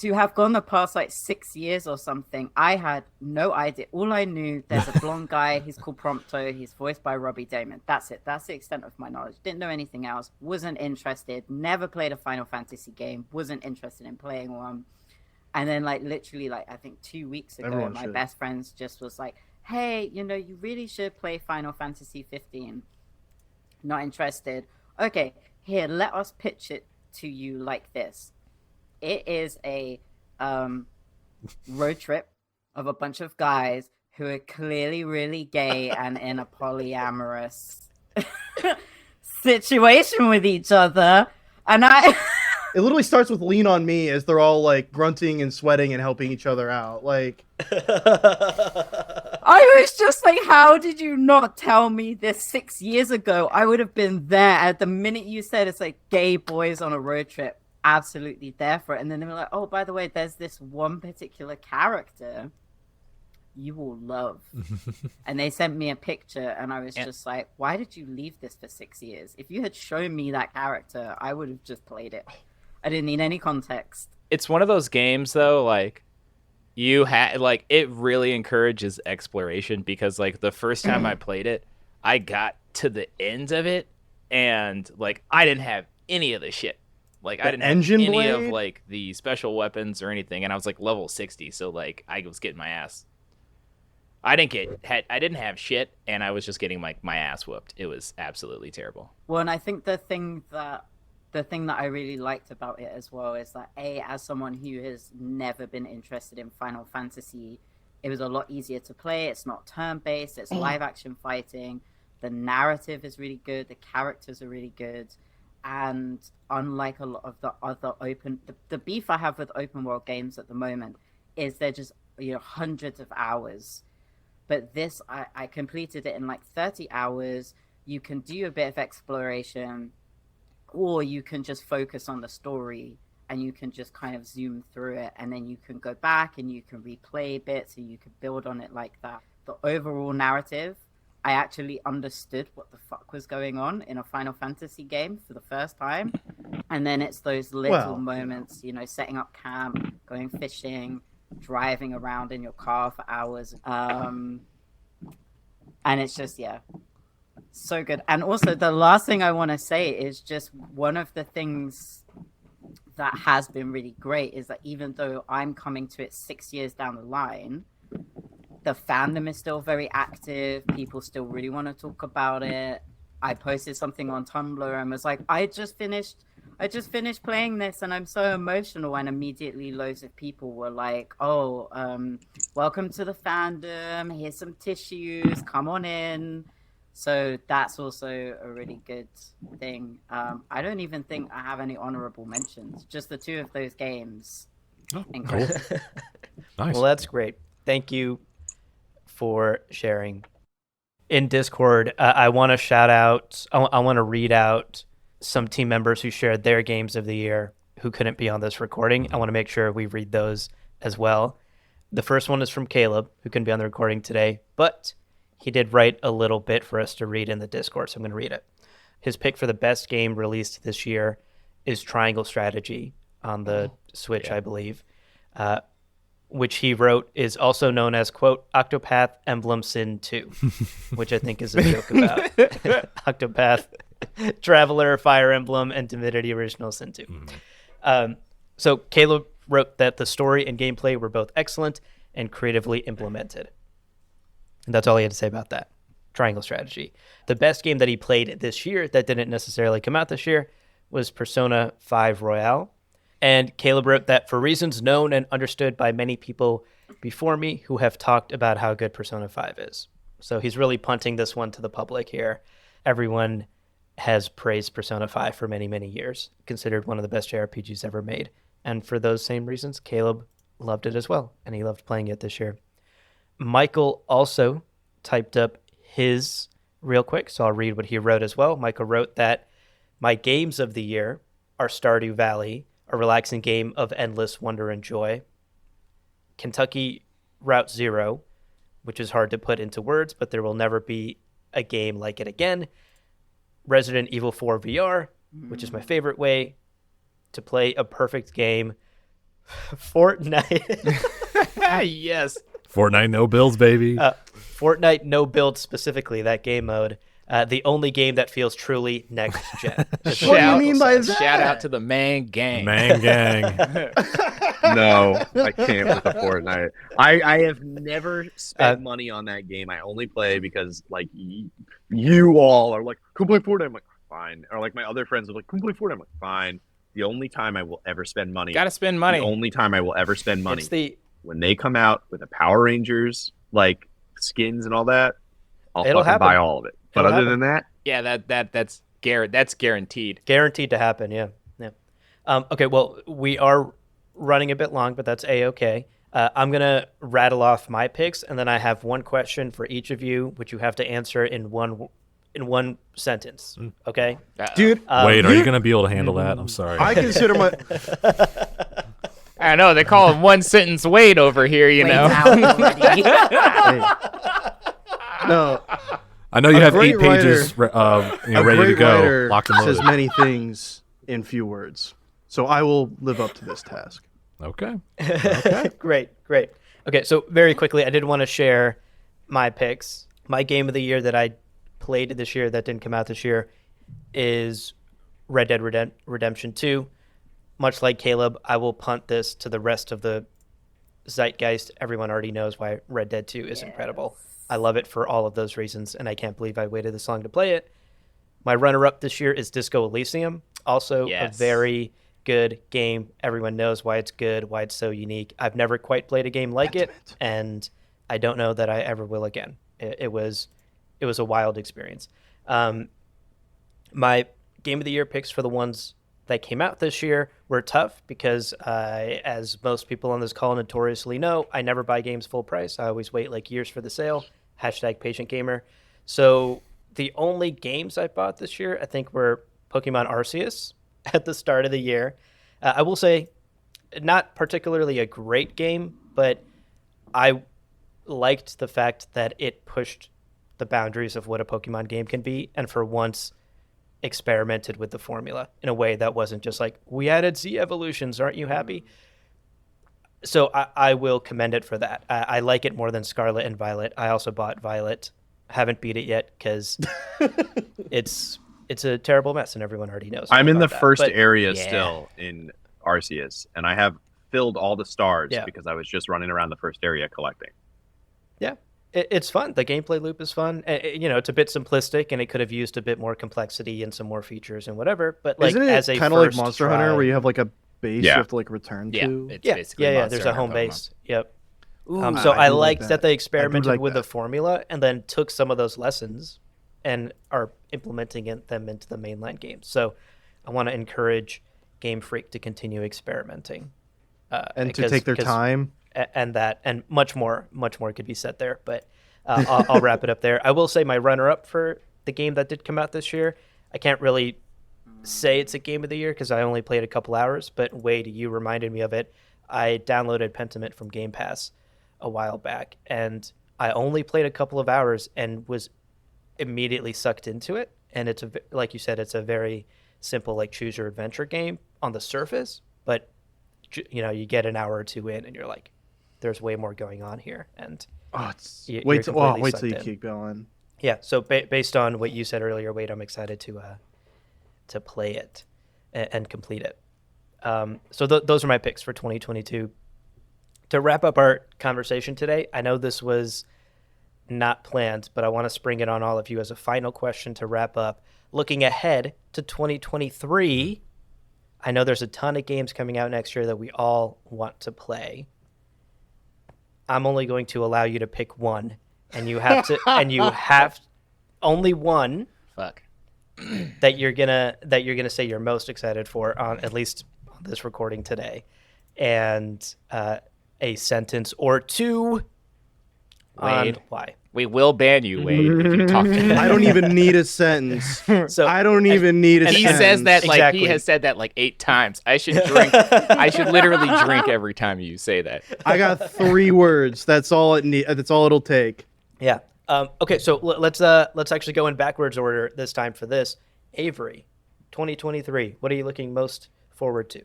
to have gone the past like 6 years or something, I had no idea. All I knew, there's a blonde guy, he's called Prompto, he's voiced by Robbie Damon. That's it. That's the extent of my knowledge. Didn't know anything else, wasn't interested, never played a Final Fantasy game, wasn't interested in playing one. And then like literally like I think 2 weeks ago, Everyone my should. best friends just was like, hey, you know, you really should play Final Fantasy 15. Not interested. Okay, here, let us pitch it to you like this. It is a road trip of a bunch of guys who are clearly really gay and in a polyamorous situation with each other. And It literally starts with "Lean on Me" as they're all like grunting and sweating and helping each other out. Like, I was just like, how did you not tell me this 6 years ago? I would have been there at the minute you said it's like gay boys on a road trip. Absolutely there for it. And then they were like, oh, by the way, there's this one particular character you will love. And they sent me a picture and I was just like, why did you leave this for 6 years? If you had shown me that character, I would have just played it. I didn't need any context. It's one of those games though, like you had like it really encourages exploration because like the first time I played it, I got to the end of it and like I didn't have any of the shit. Like I didn't have engine any blade? of like the special weapons or anything, and I was like level 60, so like I was getting my ass. I didn't have shit, and I was just getting like my ass whooped. It was absolutely terrible. Well, and I think the thing that I really liked about it as well is that as someone who has never been interested in Final Fantasy, it was a lot easier to play. It's not turn-based, it's live action fighting. The narrative is really good, the characters are really good. And unlike a lot of the other the beef I have with open world games at the moment is they're just, you know, hundreds of hours. But this, I completed it in like 30 hours. You can do a bit of exploration, or you can just focus on the story and you can just kind of zoom through it. And then you can go back and you can replay bits and you can build on it like that. The overall narrative, I actually understood what the fuck was going on in a Final Fantasy game for the first time. And then it's those little moments, you know, setting up camp, going fishing, driving around in your car for hours. And it's just, yeah, so good. And also the last thing I want to say is just one of the things that has been really great is that even though I'm coming to it 6 years down the line, the fandom is still very active. People still really want to talk about it. I posted something on Tumblr and was like, I just finished playing this and I'm so emotional. And immediately loads of people were like, oh, welcome to the fandom. Here's some tissues. Come on in. So that's also a really good thing. I don't even think I have any honorable mentions. Just the two of those games. Oh, Incredible. cool. Nice. Well, that's great. Thank you for sharing. In Discord, I want to shout out, I want to read out some team members who shared their games of the year who couldn't be on this recording. I want to make sure we read those as well. The first one is from Caleb, who couldn't be on the recording today, but he did write a little bit for us to read in the Discord, so I'm going to read it. His pick for the best game released this year is Triangle Strategy on the Switch, I believe, which he wrote is also known as, quote, Octopath Emblem Sin 2, which I think is a joke about Octopath Traveler, Fire Emblem, and Divinity Original Sin 2. So Caleb wrote that the story and gameplay were both excellent and creatively implemented. And that's all he had to say about that. Triangle Strategy. The best game that he played this year that didn't necessarily come out this year was Persona 5 Royale. And Caleb wrote that for reasons known and understood by many people before me who have talked about how good Persona 5 is. So he's really punting this one to the public here. Everyone has praised Persona 5 for many, many years, considered one of the best JRPGs ever made. And for those same reasons, Caleb loved it as well, and he loved playing it this year. Michael also typed up his real quick, so I'll read what he wrote as well. Michael wrote that my games of the year are Stardew Valley, a relaxing game of endless wonder and joy, Kentucky Route Zero, which is hard to put into words, but there will never be a game like it again, Resident Evil 4 VR, which is my favorite way to play a perfect game Fortnite. Yes. Fortnite no builds, baby. Fortnite no build specifically, that game mode. The only game that feels truly next gen. What do you mean by that? Shout out to the man gang. Man gang. No, I can't with the Fortnite. I have never spent money on that game. I only play because like you all are like, come play Fortnite. I'm like, fine. Or like my other friends are like, come play Fortnite. I'm like, fine. The only time I will ever spend money. Gotta spend money. The only time I will ever spend money. It's when they come out with the Power Rangers like skins and all that. I'll It'll fucking happen. buy all of it. But It'll other happen. than that, Yeah, that's guaranteed. Guaranteed to happen, yeah. Okay, well, we are running a bit long, but that's A-okay. I'm going to rattle off my picks, and then I have one question for each of you, which you have to answer in one sentence, okay? Dude, Wait, are you gonna be able to handle that? I'm sorry. I consider my I know they call him one sentence Wade over here. You Wait, know. out already. no. I know you A have great 8 pages a ready to great go, writer locked and says loaded. many things in few words, so I will live up to this task. Okay. Great. Okay, so very quickly, I did want to share my picks. My game of the year that I played this year that didn't come out this year is Red Dead Redemption 2. Much like Caleb, I will punt this to the rest of the zeitgeist. Everyone already knows why Red Dead 2 is incredible. I love it for all of those reasons, and I can't believe I waited this long to play it. My runner-up this year is Disco Elysium. Also Yes. a very good game. Everyone knows why it's good, why it's so unique. I've never quite played a game like it, and I don't know that I ever will again. It was a wild experience. My game of the year picks for the ones that came out this year were tough because, as most people on this call notoriously know, I never buy games full price. I always wait like years for the sale. #PatientGamer. So the only games I bought this year, I think, were Pokemon Arceus at the start of the year. I will say, not particularly a great game, but I liked the fact that it pushed the boundaries of what a Pokemon game can be, and for once experimented with the formula in a way that wasn't just like, we added Z evolutions, aren't you happy? So I will commend it for that. I like it more than Scarlet and Violet. I also bought Violet. Haven't beat it yet because it's a terrible mess, and everyone already knows. I'm in the about that. first But area yeah. still in Arceus, and I have filled all the stars Yeah. because I was just running around the first area collecting. Yeah, it's fun. The gameplay loop is fun. It's a bit simplistic, and it could have used a bit more complexity and some more features and whatever. But like, Isn't as it a kind of like first Monster try- Hunter where you have like a base Yeah. you have to like return Yeah, to? it's yeah, basically yeah. Monster There's a Hunter home Pokemon. base. Yep. So I I do like liked that. that they I do experimented like with the that. formula and then took some of those lessons and are implementing them into the mainline games. So I want to encourage Game Freak to continue experimenting And to because- take their 'cause- time. and much more could be said there. But I'll wrap it up there. I will say my runner-up for the game that did come out this year. I can't really say it's a game of the year because I only played a couple hours. But Wade, you reminded me of it. I downloaded Pentiment from Game Pass a while back, and I only played a couple of hours and was immediately sucked into it. And it's like you said, it's a very simple like choose your adventure game on the surface, but you get an hour or two in, and you're like, there's way more going on here. And Oh, it's you're wait till completely wait till sucked you in. keep going. yeah, so based on what you said earlier, Wade, I'm excited to play it and complete it. So those are my picks for 2022. To wrap up our conversation today, I know this was not planned, but I want to spring it on all of you as a final question to wrap up. Looking ahead to 2023, I know there's a ton of games coming out next year that we all want to play. I'm only going to allow you to pick one, and you have only one Fuck. that you're gonna say you're most excited for on at least on this recording today, and a sentence or two on Wade. why. We will ban you, Wade, if you talk to I don't even need a sentence. So I don't even need a He sentence. says that like Exactly. he has said that like 8 times. I should drink. I should literally drink every time you say that. I got 3 words. That's all it need. That's all it'll take. Yeah. Okay. So let's actually go in backwards order this time for this. Avery, 2023. What are you looking most forward to?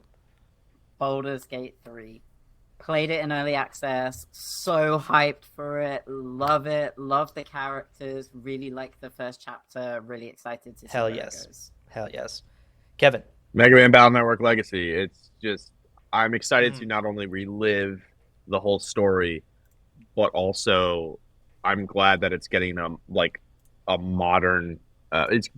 Baldur's Gate 3. Played it in early access, so hyped for it, love the characters, really like the first chapter, really excited to see Hell where yes. it goes. Hell yes. Kevin. Mega Man Battle Network Legacy. It's just, I'm excited to not only relive the whole story, but also I'm glad that it's getting a modern. It's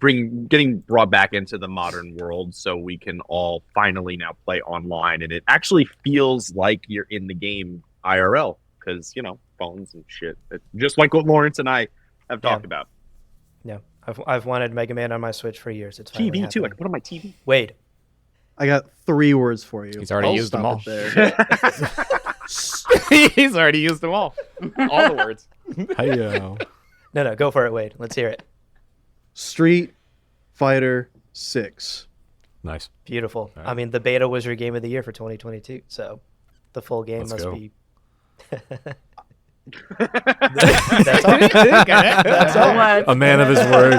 getting brought back into the modern world, so we can all finally now play online, and it actually feels like you're in the game IRL because phones and shit. It's just like what Lawrence and I have talked about. Yeah, I've wanted Mega Man on my Switch for years. It's finally TV too. I happening. can put it on my TV. Wade. I got 3 words for you. He's already I'll used them stop all. it there. He's already used them all the words. Hey, No, go for it, Wade. Let's hear it. Street Fighter 6. nice. Beautiful. All right. I mean, the beta was your game of the year for 2022, so the full game Let's must go. be. That's all. That's all. Words. A man of his word.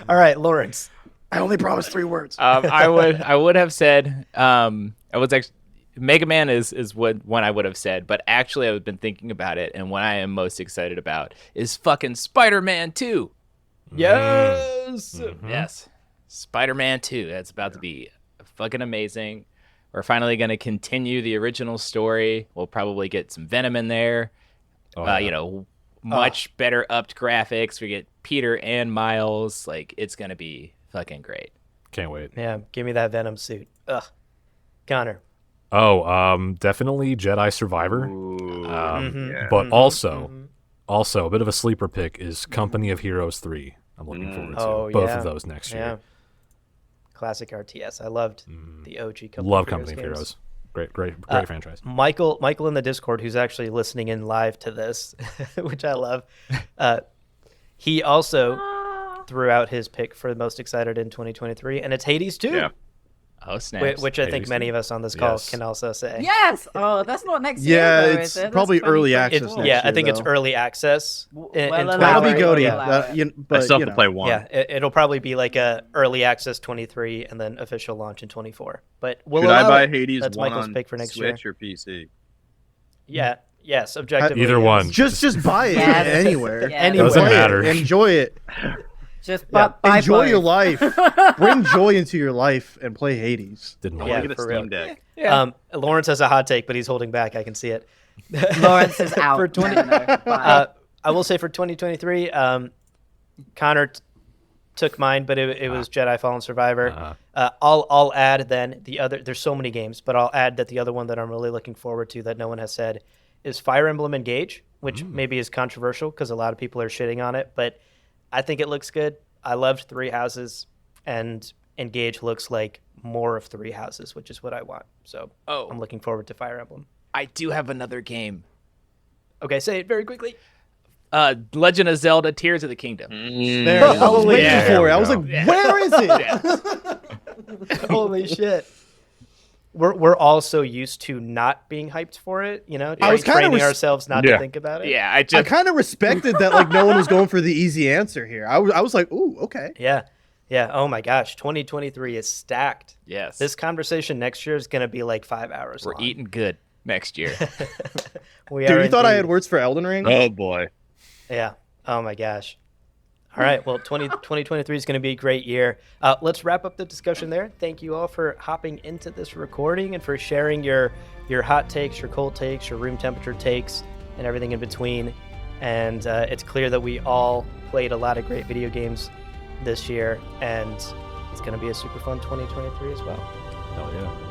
All right, Lawrence. I only promised 3 words. I would have said I was actually Mega Man is what one I would have said, but actually I've been thinking about it, and what I am most excited about is fucking Spider-Man 2. Yes. Yes, Spider-Man 2. That's about to be fucking amazing. We're finally going to continue the original story. We'll probably get some Venom in there. Oh, yeah. Much better upped graphics. We get Peter and Miles. Like, it's going to be fucking great. Can't wait. Yeah, give me that Venom suit. Ugh. Connor. Oh, definitely Jedi Survivor. Ooh, Mhm. But also a bit of a sleeper pick is Company of Heroes 3. I'm looking forward to Oh, both yeah. of those next Yeah. year. Classic RTS. I loved the OG Company Love of Company of games. Heroes. Great franchise. Michael in the Discord, who's actually listening in live to this, which I love. He also threw out his pick for the most excited in 2023, and it's Hades 2. Yeah. Oh, snaps. Which I think Hades many 2. of us on this call Yes. can also say. Yes. Oh, that's not next year. Yeah, though, it's is it? probably That's early 2024. access Yeah, next I year, think it's though. early access. Well, in allow 2023. That'll be it, good. we'll Yeah, allow that, it. but I still you have to know. play one. Yeah, it'll probably be like a early access 23 and then official launch in 24. But we'll Should I allow buy it. Hades That's 1 Michael's on pick for next Switch or PC? Yeah. Yes. Objectively. Either yes. one. Just buy it Yes. anywhere. Yeah. Anywhere. Doesn't Play it. matter. Enjoy it. Just Yeah. buy Enjoy your both. life. Bring joy into your life and play Hades. Didn't I know. Yeah, want to get a for real. Steam Deck. Lawrence has a hot take, but he's holding back. I can see it. Lawrence is out. For 20 No, bye. I will say for 2023, Connor took mine, but it was Jedi Fallen Survivor. I'll add then the other. There's so many games, but I'll add that the other one that I'm really looking forward to that no one has said is Fire Emblem Engage, which maybe is controversial because a lot of people are shitting on it, but I think it looks good. I loved Three Houses, and Engage looks like more of Three Houses, which is what I want. So I'm looking forward to Fire Emblem. I do have another game. Okay, say it very quickly. Legend of Zelda: Tears of the Kingdom. There, I was waiting yeah. for it. I There was we like, where is it? Holy shit. We're all so used to not being hyped for it, you know, I was kinda training res- ourselves not to think about it. Yeah, I I just kind of respected that, like, no one was going for the easy answer here. I was like, ooh, okay. Yeah. Yeah. Oh my gosh. 2023 is stacked. yes. This conversation next year is going to be like 5 hours We're long. eating good next year. We Dude, are you thought I had indeed. words for Elden Ring? Oh boy. Yeah. Oh my gosh. All right. Well, 2023 is going to be a great year. Let's wrap up the discussion there. Thank you all for hopping into this recording and for sharing your hot takes, your cold takes, your room temperature takes, and everything in between. And it's clear that we all played a lot of great video games this year, and it's going to be a super fun 2023 as well. Hell yeah.